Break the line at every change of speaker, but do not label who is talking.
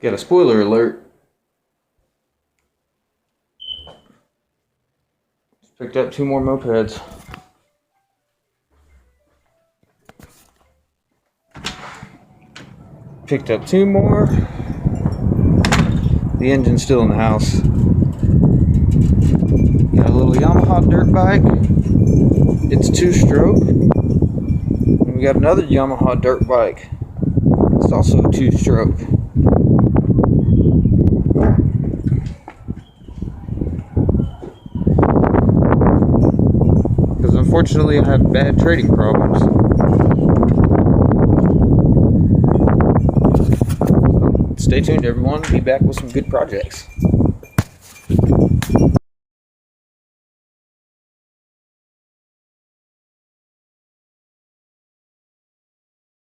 Got a spoiler alert. Just picked up 2 more mopeds. Picked up 2 more. The engine's still in the house. Got a little Yamaha dirt bike. It's 2-stroke. And we got another Yamaha dirt bike. It's also 2-stroke. Because unfortunately I have bad trading problems. Stay tuned, everyone. Be back with some good projects.